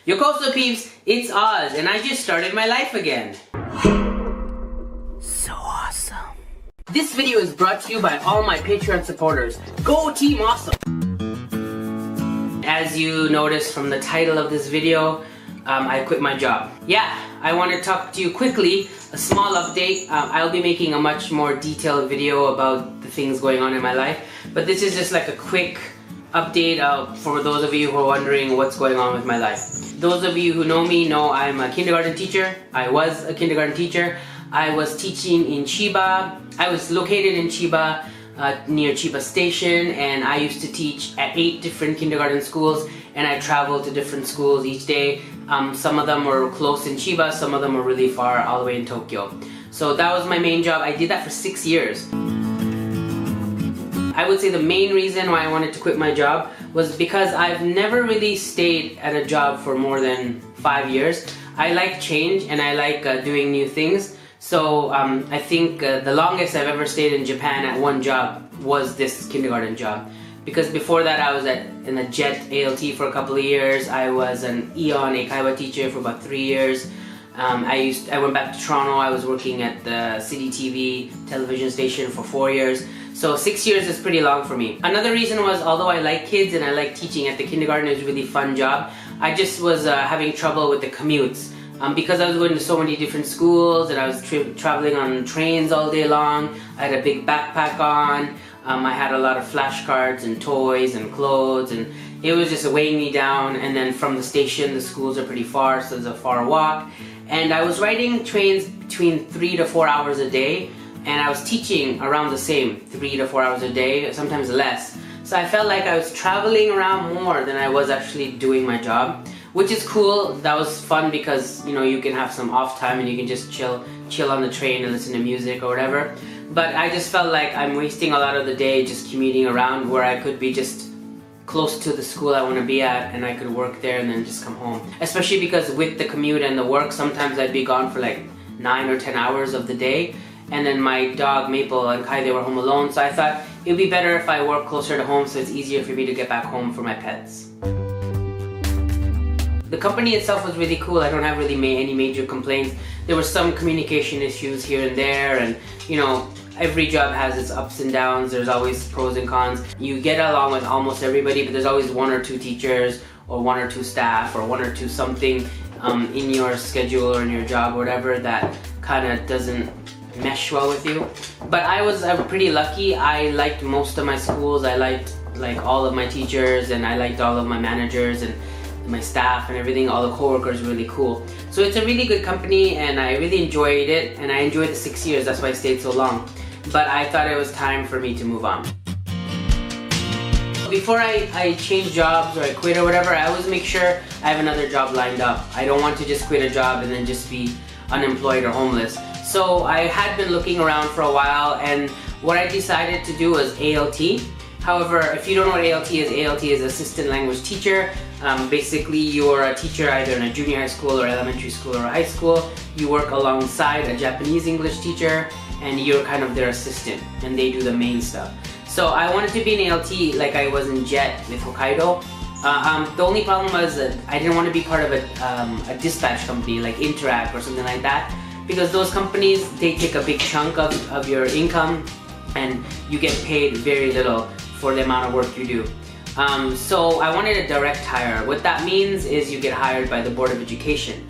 Yokoso peeps, it's Oz, and I just started my life again. So awesome. This video is brought to you by all my Patreon supporters. Go Team Awesome! As you noticed from the title of this video, I quit my job. Yeah, I want to talk to you quickly, a small update. I'll be making a much more detailed video about the things going on in my life, but this is just like a quick update for those of you who are wondering what's going on with my life. Those of you who know me know I'm a kindergarten teacher. I was a kindergarten teacher. I was teaching in Chiba. I was located in Chiba, near Chiba Station, and I used to teach at 8 different kindergarten schools, and I traveled to different schools each day. Some of them were close in Chiba, some of them were really far, all the way in Tokyo. So that was my main job. I did that for 6 years. I would say the main reason why I wanted to quit my job was because I've never really stayed at a job for more than 5 years. I like change and I like doing new things. So I think the longest I've ever stayed in Japan at one job was this kindergarten job. Because before that I was in a JET ALT for a couple of years. I was an Eon Eikaiwa teacher for about 3 years. I went back to Toronto. I was working at the City TV television station for 4 years. So 6 years is pretty long for me. Another reason was, although I like kids and I like teaching at the kindergarten, it was a really fun job, I just was having trouble with the commutes. Because I was going to so many different schools and I was traveling on trains all day long. I had a big backpack on. I had a lot of flashcards and toys and clothes, and it was just weighing me down. And then from the station, the schools are pretty far, so it's a far walk. And I was riding trains between 3 to 4 hours a day, and I was teaching around the same, 3 to 4 hours a day, sometimes less. So I felt like I was traveling around more than I was actually doing my job, which is cool. That was fun because, you know, you can have some off time and you can just chill on the train and listen to music or whatever. But I just felt like I'm wasting a lot of the day just commuting around, where I could be just close to the school I want to be at and I could work there and then just come home. Especially because with the commute and the work, sometimes I'd be gone for like 9 or 10 hours of the day. And then my dog Maple and Kai, they were home alone, so I thought it would be better if I work closer to home so it's easier for me to get back home for my pets. The company itself was really cool. I don't have really any major complaints. There were some communication issues here and there, and you know, every job has its ups and downs. There's always pros and cons. You get along with almost everybody, but there's always 1 or 2 teachers or 1 or 2 staff or 1 or 2 something in your schedule or in your job or whatever that kind of doesn't mesh well with you. But I was pretty lucky. I liked most of my schools. I liked like all of my teachers, and I liked all of my managers and my staff and everything. All the coworkers were really cool. So it's a really good company and I really enjoyed it, and I enjoyed the 6 years. That's why I stayed so long. But I thought it was time for me to move on. Before I change jobs or I quit or whatever, I always make sure I have another job lined up. I don't want to just quit a job and then just be unemployed or homeless. So I had been looking around for a while, and what I decided to do was ALT. However, if you don't know what ALT is Assistant Language Teacher. Basically, you're a teacher either in a junior high school or elementary school or high school. You work alongside a Japanese English teacher, and you're kind of their assistant, and they do the main stuff. So I wanted to be an ALT like I was in JET with Hokkaido. The only problem was that I didn't want to be part of a dispatch company like Interact or something like that, because those companies, they take a big chunk of your income and you get paid very little for the amount of work you do. So I wanted a direct hire. What that means is you get hired by the Board of Education.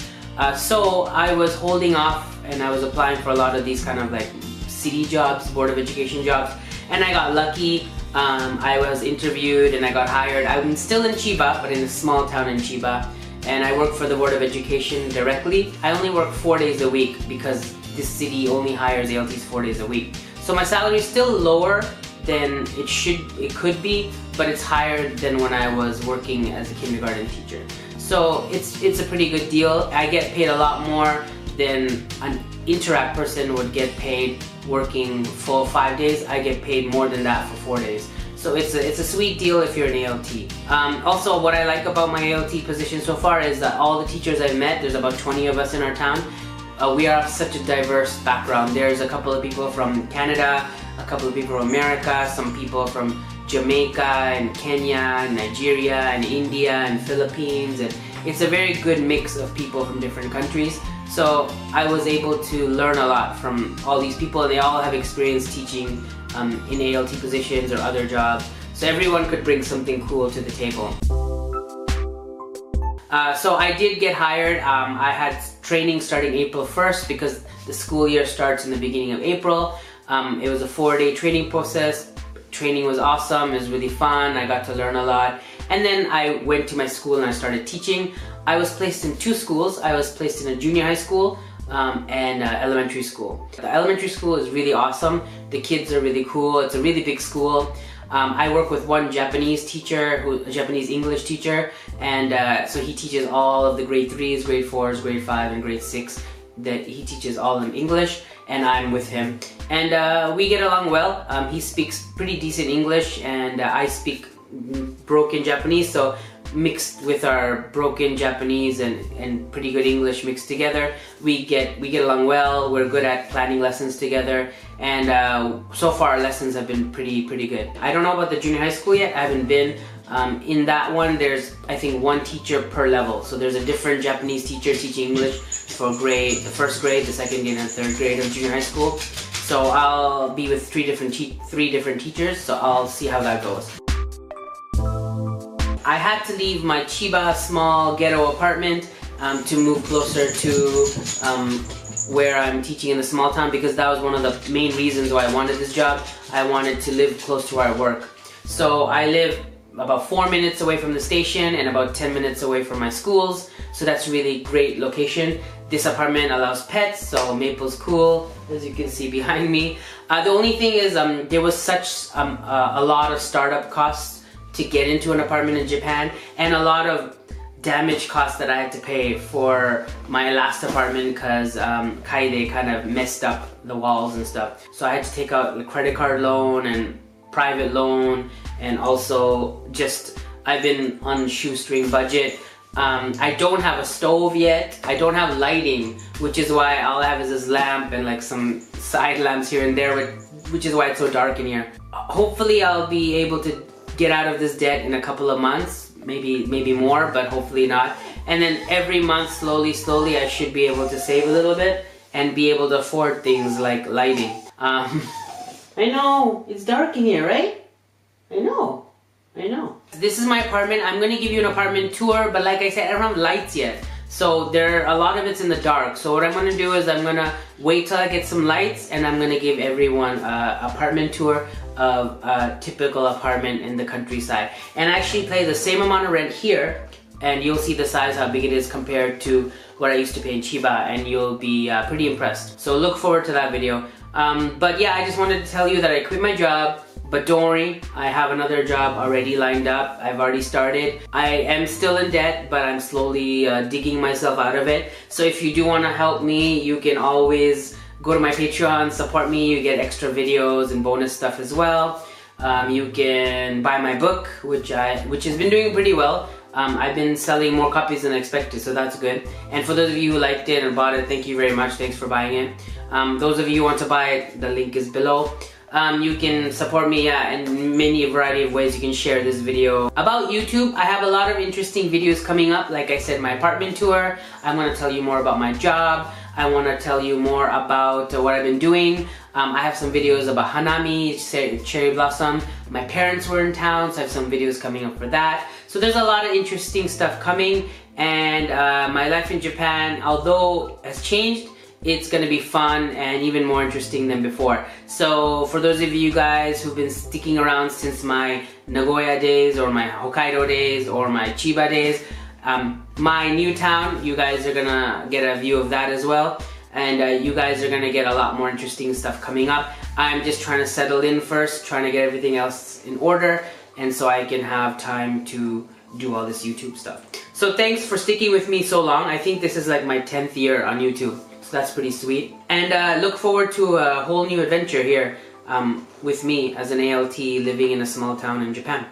So I was holding off and I was applying for a lot of these kind of like city jobs, Board of Education jobs, and I got lucky. I was interviewed and I got hired. I'm still in Chiba, but in a small town in Chiba, and I work for the Board of Education directly. I only work 4 days a week because this city only hires ALTs 4 days a week. So my salary is still lower than it could be, but it's higher than when I was working as a kindergarten teacher. So it's a pretty good deal. I get paid a lot more than an Interact person would get paid working full 5 days. I get paid more than that for 4 days. So it's a sweet deal if you're an ALT. Also, what I like about my ALT position so far is that all the teachers I've met, there's about 20 of us in our town, we are such a diverse background. There's a couple of people from Canada, a couple of people from America, some people from Jamaica and Kenya and Nigeria and India and Philippines, and it's a very good mix of people from different countries. So I was able to learn a lot from all these people. They all have experience teaching in ALT positions or other jobs. So everyone could bring something cool to the table. So I did get hired. I had training starting April 1st because the school year starts in the beginning of April. It was a 4-day training process. Training was awesome. It was really fun. I got to learn a lot. And then I went to my school and I started teaching. I was placed in 2 schools. I was placed in a junior high school and elementary school. The elementary school is really awesome. The kids are really cool. It's a really big school. I work with one Japanese teacher, a Japanese English teacher, and so he teaches all of the grade 3s, grade 4s, grade 5, and grade 6. That he teaches all in English, and I'm with him. And we get along well. He speaks pretty decent English, and I speak broken Japanese, so mixed with our broken Japanese and pretty good English mixed together, we get along well. We're good at planning lessons together, and so far our lessons have been pretty good. I don't know about the junior high school yet. I haven't been. In that one, there's I think 1 teacher per level. So there's a different Japanese teacher teaching English for the first grade, the second grade, and third grade of junior high school. So I'll be with 3 different teachers. So I'll see how that goes. I had to leave my Chiba small ghetto apartment to move closer to where I'm teaching in the small town, because that was one of the main reasons why I wanted this job. I wanted to live close to where I work. So I live about 4 minutes away from the station and about 10 minutes away from my schools. So that's a really great location. This apartment allows pets, so Maple's cool, as you can see behind me. The only thing is there was such a lot of startup costs to get into an apartment in Japan, and a lot of damage costs that I had to pay for my last apartment because Kaide kind of messed up the walls and stuff. So I had to take out a credit card loan and private loan, and also just I've been on shoestring budget. I don't have a stove yet. I don't have lighting, which is why all I have is this lamp and like some side lamps here and there, which is why it's so dark in here. Hopefully I'll be able to get out of this debt in a couple of months, maybe more, but hopefully not. And then every month, slowly, I should be able to save a little bit and be able to afford things like lighting. I know, it's dark in here, right? I know. This is my apartment. I'm gonna give you an apartment tour, but like I said, I don't have lights yet. So a lot of it's in the dark. So what I'm gonna do is I'm gonna wait till I get some lights, and I'm gonna give everyone an apartment tour of a typical apartment in the countryside. And I actually pay the same amount of rent here, and you'll see the size, how big it is compared to what I used to pay in Chiba, and you'll be pretty impressed. So look forward to that video. But yeah, I just wanted to tell you that I quit my job, but don't worry, I have another job already lined up. I've already started. I am still in debt, but I'm slowly digging myself out of it. So if you do want to help me, you can always go to my Patreon, support me. You get extra videos and bonus stuff as well. You can buy my book, which has been doing pretty well. I've been selling more copies than I expected, so that's good. And for those of you who liked it and bought it, thank you very much. Thanks for buying it. Those of you who want to buy it, the link is below. You can support me in many variety of ways. You can share this video. About YouTube, I have a lot of interesting videos coming up. Like I said, my apartment tour. I'm going to tell you more about my job. I want to tell you more about what I've been doing. I have some videos about Hanami, cherry blossom. My parents were in town, so I have some videos coming up for that. So there's a lot of interesting stuff coming, and my life in Japan, although has changed, it's gonna be fun and even more interesting than before. So for those of you guys who've been sticking around since my Nagoya days or my Hokkaido days or my Chiba days, my new town, you guys are gonna get a view of that as well. And you guys are gonna get a lot more interesting stuff coming up. I'm just trying to settle in first, trying to get everything else in order, and so I can have time to do all this YouTube stuff. So thanks for sticking with me so long. I think this is like my 10th year on YouTube. So that's pretty sweet. And look forward to a whole new adventure here with me as an ALT living in a small town in Japan.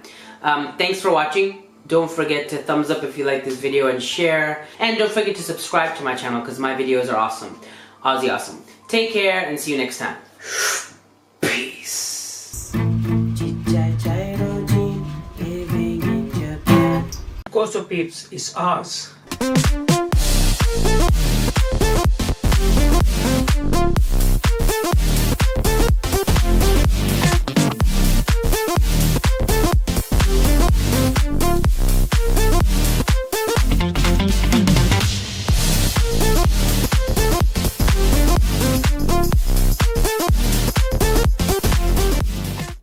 Thanks for watching. Don't forget to thumbs up if you like this video and share. And don't forget to subscribe to my channel because my videos are awesome. OzzyAwesome. Take care and see you next time. Peace. Koso Peeps is us.